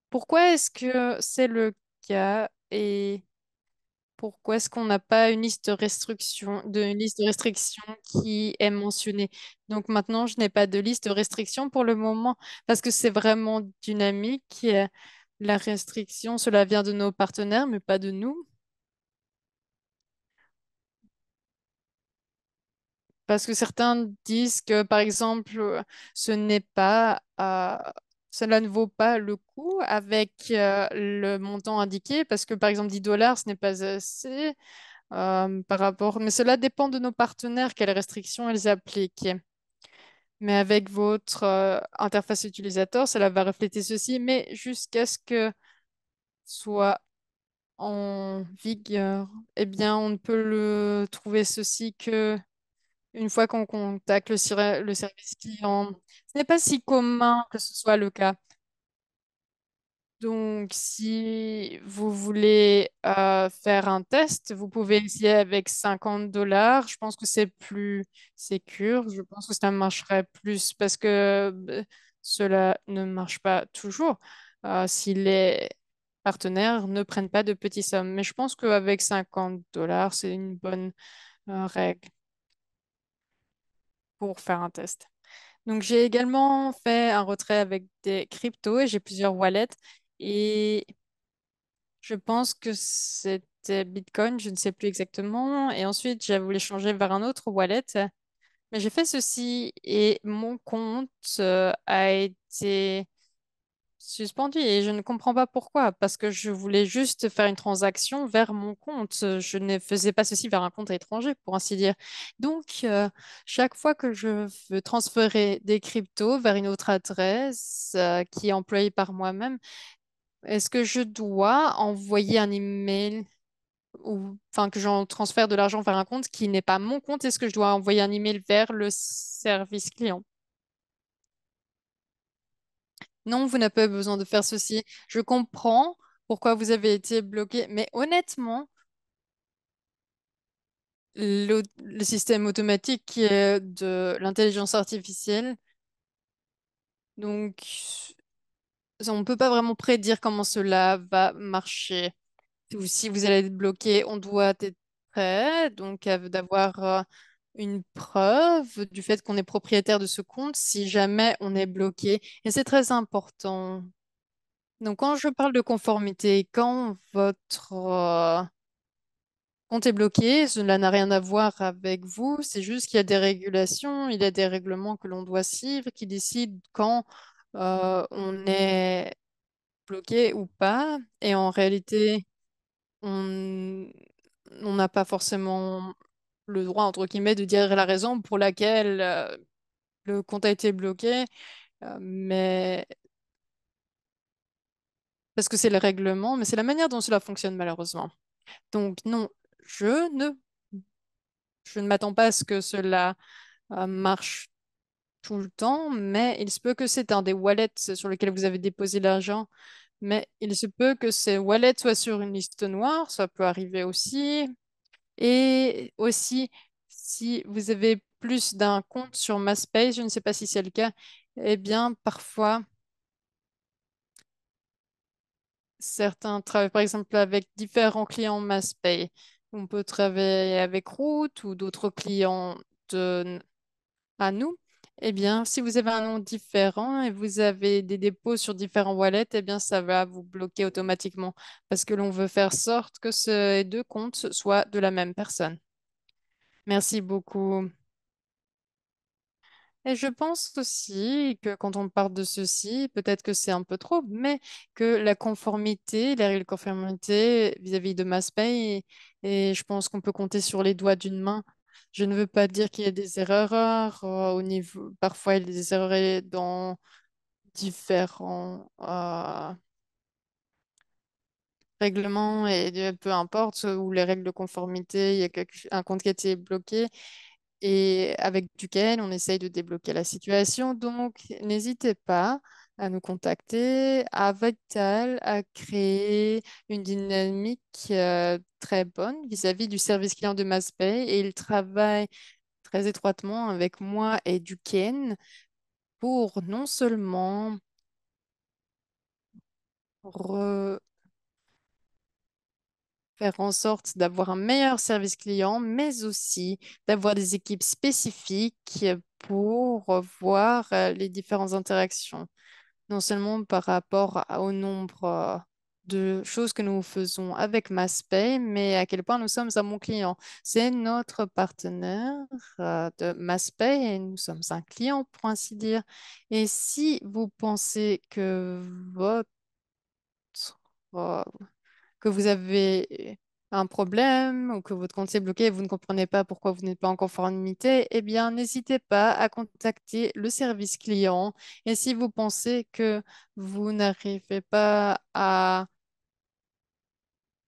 Pourquoi est-ce que c'est le cas et pourquoi est-ce qu'on n'a pas une liste de restrictions qui est mentionnée? Donc maintenant, je n'ai pas de liste de restrictions pour le moment parce que c'est vraiment dynamique. La restriction, cela vient de nos partenaires, mais pas de nous. Parce que certains disent que, par exemple, ce n'est pas, cela ne vaut pas le coup avec le montant indiqué, parce que, par exemple, 10 dollars, ce n'est pas assez. Par rapport, mais cela dépend de nos partenaires, quelles restrictions ils appliquent. Mais avec votre interface utilisateur, cela va refléter ceci, mais jusqu'à ce que soit en vigueur, eh bien, on ne peut le trouver ceci que une fois qu'on contacte le service client. Ce n'est pas si commun que ce soit le cas. Donc, si vous voulez faire un test, vous pouvez essayer avec 50 dollars. Je pense que c'est plus sécure. Je pense que ça marcherait plus parce que cela ne marche pas toujours si les partenaires ne prennent pas de petites sommes. Mais je pense qu'avec 50 dollars, c'est une bonne règle pour faire un test. Donc, j'ai également fait un retrait avec des cryptos et j'ai plusieurs wallets. Et je pense que c'était Bitcoin, je ne sais plus exactement. Et ensuite, j'ai voulu changer vers un autre wallet. Mais j'ai fait ceci et mon compte a été suspendu et je ne comprends pas pourquoi. Parce que je voulais juste faire une transaction vers mon compte. Je ne faisais pas ceci vers un compte étranger, pour ainsi dire. Donc, chaque fois que je veux transférer des cryptos vers une autre adresse qui est employée par moi-même, est-ce que je dois envoyer un email ou enfin que j'en transfère de l'argent vers un compte qui n'est pas mon compte? Est-ce que je dois envoyer un email vers le service client? Non, vous n'avez pas besoin de faire ceci. Je comprends pourquoi vous avez été bloqué, mais honnêtement, le système automatique qui est de l'intelligence artificielle, donc on ne peut pas vraiment prédire comment cela va marcher. Ou si vous allez être bloqué, on doit être prêt, donc d'avoir une preuve du fait qu'on est propriétaire de ce compte si jamais on est bloqué. Et c'est très important. Donc quand je parle de conformité, quand votre compte est bloqué, cela n'a rien à voir avec vous, c'est juste qu'il y a des régulations, il y a des règlements que l'on doit suivre qui décident quand on est bloqué ou pas. Et en réalité, on on n'a pas forcément le droit, entre guillemets, de dire la raison pour laquelle le compte a été bloqué, mais parce que c'est le règlement, mais c'est la manière dont cela fonctionne malheureusement. Donc non, je ne, je ne m'attends pas à ce que cela marche tout le temps, mais il se peut que c'est un des wallets sur lesquels vous avez déposé l'argent, mais il se peut que ces wallets soient sur une liste noire, ça peut arriver aussi. Et aussi, si vous avez plus d'un compte sur MassPay, je ne sais pas si c'est le cas, eh bien, parfois, certains travaillent par exemple avec différents clients MassPay. On peut travailler avec Root ou d'autres clients de, à nous. Eh bien, si vous avez un nom différent et vous avez des dépôts sur différents wallets, eh bien, ça va vous bloquer automatiquement parce que l'on veut faire sorte que ces deux comptes soient de la même personne. Merci beaucoup. Et je pense aussi que quand on parle de ceci, peut-être que c'est un peu trop, mais que la conformité, les règles de conformité vis-à-vis de MassPay, et je pense qu'on peut compter sur les doigts d'une main. Je ne veux pas dire qu'il y a des erreurs au niveau, parfois il y a des erreurs dans différents règlements et peu importe, ou les règles de conformité, il y a un compte qui a été bloqué et avec duquel on essaye de débloquer la situation. Donc, n'hésitez pas à nous contacter. À Vital a créé une dynamique très bonne vis-à-vis du service client de MassPay et il travaille très étroitement avec moi et Duquesne pour non seulement faire en sorte d'avoir un meilleur service client, mais aussi d'avoir des équipes spécifiques pour voir les différentes interactions, non seulement par rapport au nombre de choses que nous faisons avec MassPay, mais à quel point nous sommes un bon client. C'est notre partenaire de MassPay et nous sommes un client, pour ainsi dire. Et si vous pensez que votre euh, que vous avez un problème ou que votre compte est bloqué et vous ne comprenez pas pourquoi vous n'êtes pas en conformité, eh bien, n'hésitez pas à contacter le service client. Et si vous pensez que vous n'arrivez pas à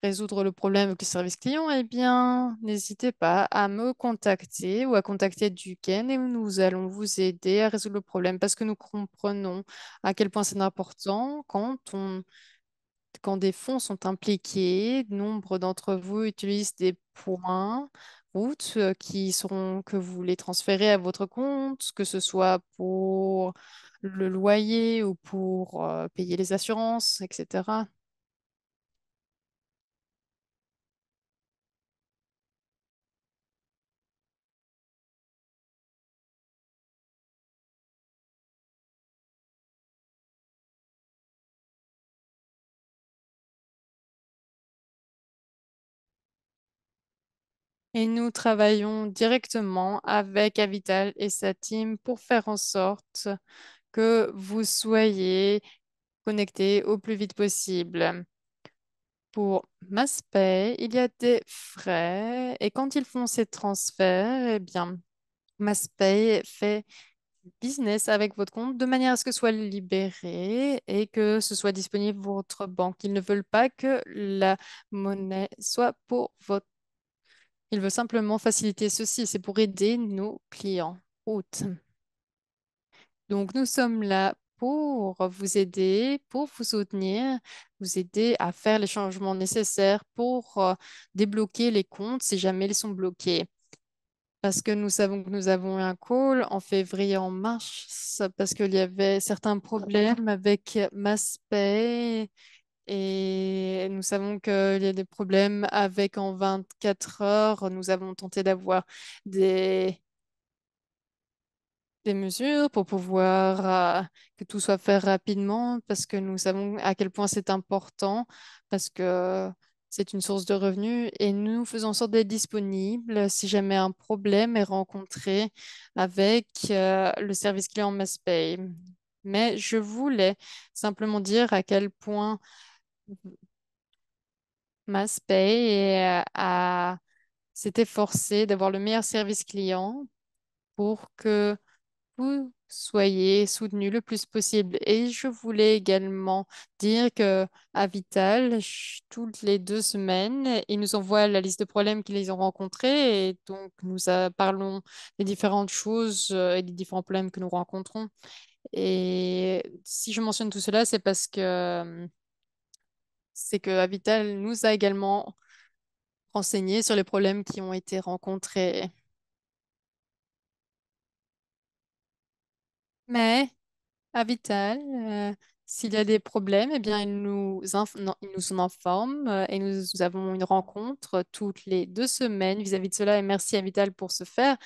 résoudre le problème avec le service client, eh bien, n'hésitez pas à me contacter ou à contacter Duquesne et nous allons vous aider à résoudre le problème parce que nous comprenons à quel point c'est important quand des fonds sont impliqués, nombre d'entre vous utilisent des points routes que vous les transférez à votre compte, que ce soit pour le loyer ou pour payer les assurances, etc. Et nous travaillons directement avec Avital et sa team pour faire en sorte que vous soyez connectés au plus vite possible. Pour MassPay, il y a des frais et quand ils font ces transferts, eh bien, MassPay fait business avec votre compte de manière à ce que ce soit libéré et que ce soit disponible pour votre banque. Ils ne veulent pas que la monnaie soit pour votre... Ils veulent simplement faciliter ceci. C'est pour aider nos clients. Route. Donc, nous sommes là pour vous aider, pour vous soutenir, vous aider à faire les changements nécessaires pour débloquer les comptes si jamais ils sont bloqués. Parce que nous savons que nous avons eu un call en février, en mars, parce qu'il y avait certains problèmes avec MassPay et nous savons qu'il y a des problèmes avec en 24 heures. Nous avons tenté d'avoir des des mesures pour pouvoir que tout soit fait rapidement parce que nous savons à quel point c'est important parce que c'est une source de revenus et nous faisons en sorte d'être disponibles si jamais un problème est rencontré avec le service client MassPay. Mais je voulais simplement dire à quel point MassPay s'est efforcé d'avoir le meilleur service client pour que vous soyez soutenus le plus possible. Et je voulais également dire que à Vital, toutes les 2 semaines, ils nous envoient la liste de problèmes qu'ils ont rencontrés et donc parlons des différentes choses et des différents problèmes que nous rencontrons. Et si je mentionne tout cela, c'est que Avital nous a également renseigné sur les problèmes qui ont été rencontrés. Mais Avital, s'il y a des problèmes, eh bien, non, il nous en informe et nous avons une rencontre toutes les 2 semaines vis-à-vis de cela. Et merci Avital pour ce faire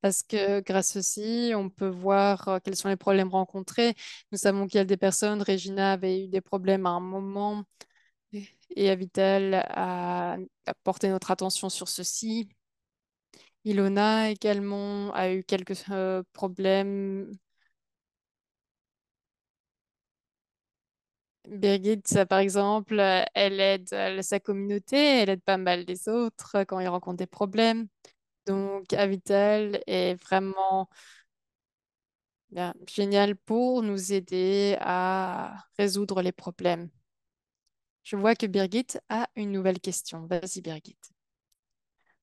parce que grâce aussi, on peut voir quels sont les problèmes rencontrés. Nous savons qu'il y a des personnes, Regina avait eu des problèmes à un moment et Avital a porté notre attention sur ceci. Ilona également a eu quelques problèmes. Birgit, par exemple, elle aide sa communauté, elle aide pas mal les autres quand ils rencontrent des problèmes. Donc, Avital est vraiment bien, génial pour nous aider à résoudre les problèmes. Je vois que Birgit a une nouvelle question. Vas-y, Birgit.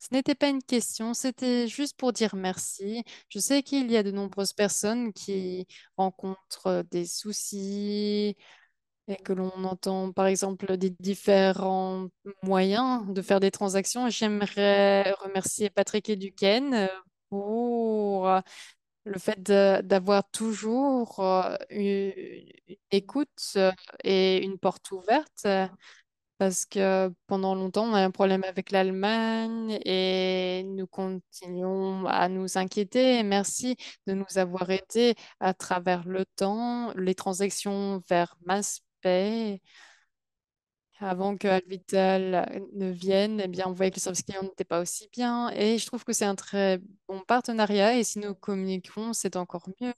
Ce n'était pas une question, c'était juste pour dire merci. Je sais qu'il y a de nombreuses personnes qui rencontrent des soucis et que l'on entend par exemple des différents moyens de faire des transactions. J'aimerais remercier Patrick et Duquesne pour le fait d'avoir toujours une écoute et une porte ouverte. Parce que pendant longtemps, on a un problème avec l'Allemagne et nous continuons à nous inquiéter. Et merci de nous avoir aidés à travers le temps, les transactions vers MassPay. Avant que Alvital ne vienne, eh bien, on voyait que le service client n'était pas aussi bien. Et je trouve que c'est un très bon partenariat. Et si nous communiquons, c'est encore mieux.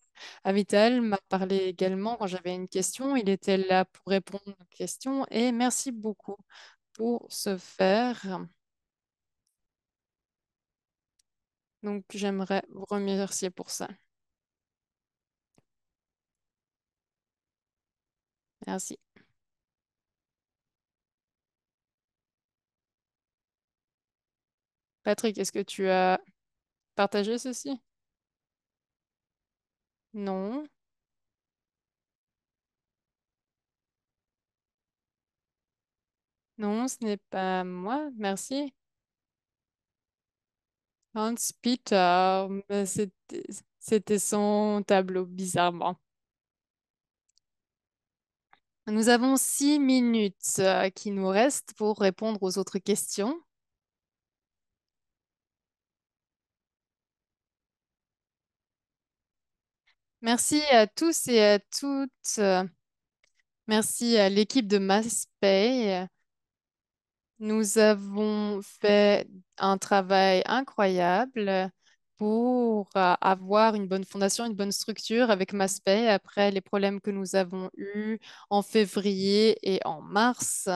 Alvital m'a parlé également quand j'avais une question. Il était là pour répondre aux questions. Et merci beaucoup pour ce faire. Donc, j'aimerais vous remercier pour ça. Merci. Patrick, est-ce que tu as partagé ceci? Non, non, ce n'est pas moi. Merci. Hans Peter, mais c'était son tableau, bizarrement. Nous avons 6 minutes qui nous restent pour répondre aux autres questions. Merci à tous et à toutes. Merci à l'équipe de MassPay. Nous avons fait un travail incroyable pour avoir une bonne fondation, une bonne structure avec MassPay après les problèmes que nous avons eus en février et en mars.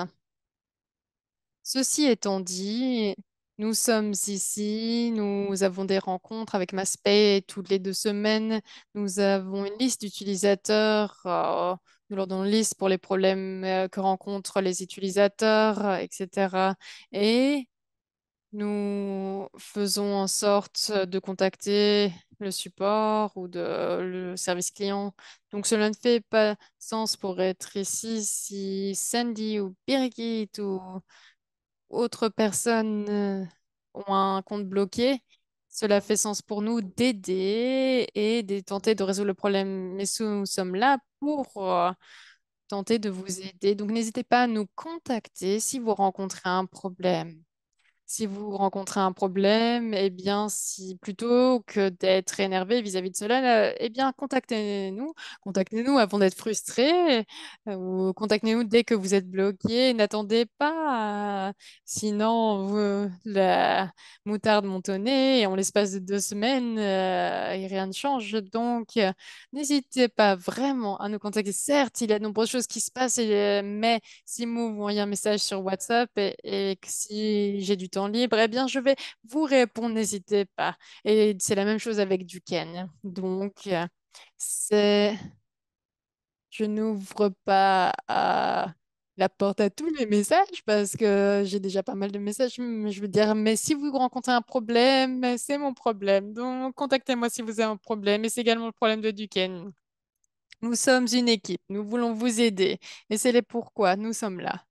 Ceci étant dit, nous sommes ici, nous avons des rencontres avec MassPay toutes les 2 semaines. Nous avons une liste d'utilisateurs. Nous leur donnons une liste pour les problèmes que rencontrent les utilisateurs, etc. Et nous faisons en sorte de contacter le support ou le service client. Donc, cela ne fait pas sens pour être ici si Sandy ou Birgit ou autres personnes ont un compte bloqué, cela fait sens pour nous d'aider et de tenter de résoudre le problème. Mais nous sommes là pour tenter de vous aider. Donc, n'hésitez pas à nous contacter si vous rencontrez un problème. Si vous rencontrez un problème, eh bien, si plutôt que d'être énervé vis-à-vis de cela, eh bien, contactez-nous. Contactez-nous avant d'être frustré, ou contactez-nous dès que vous êtes bloqué. N'attendez pas, sinon la moutarde monte au nez et en l'espace de 2 semaines, et rien ne change. Donc, n'hésitez pas vraiment à nous contacter. Certes, il y a de nombreuses choses qui se passent, mais si vous m'envoyez un message sur WhatsApp et que si j'ai du temps libre, eh bien, je vais vous répondre, n'hésitez pas. Et c'est la même chose avec Duquesne. Donc, c'est, je n'ouvre pas la porte à tous les messages parce que j'ai déjà pas mal de messages. Mais je veux dire, mais si vous rencontrez un problème, c'est mon problème. Donc, contactez-moi si vous avez un problème. Et c'est également le problème de Duquesne. Nous sommes une équipe. Nous voulons vous aider. Et c'est les pourquoi nous sommes là.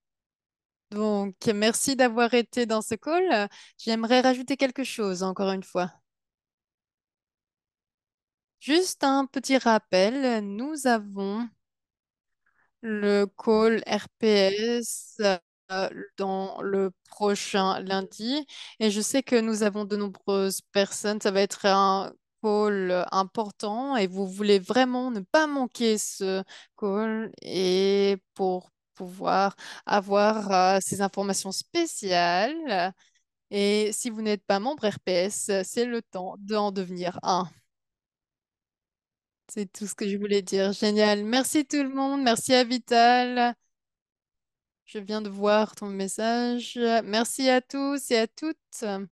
Donc, merci d'avoir été dans ce call. J'aimerais rajouter quelque chose, encore une fois. Juste un petit rappel, nous avons le call RPS dans le prochain lundi et je sais que nous avons de nombreuses personnes. Ça va être un call important et vous voulez vraiment ne pas manquer ce call et pour pouvoir avoir ces informations spéciales. Et si vous n'êtes pas membre RPS, c'est le temps d'en devenir un. C'est tout ce que je voulais dire. Génial. Merci tout le monde. Merci à Vital. Je viens de voir ton message. Merci à tous et à toutes.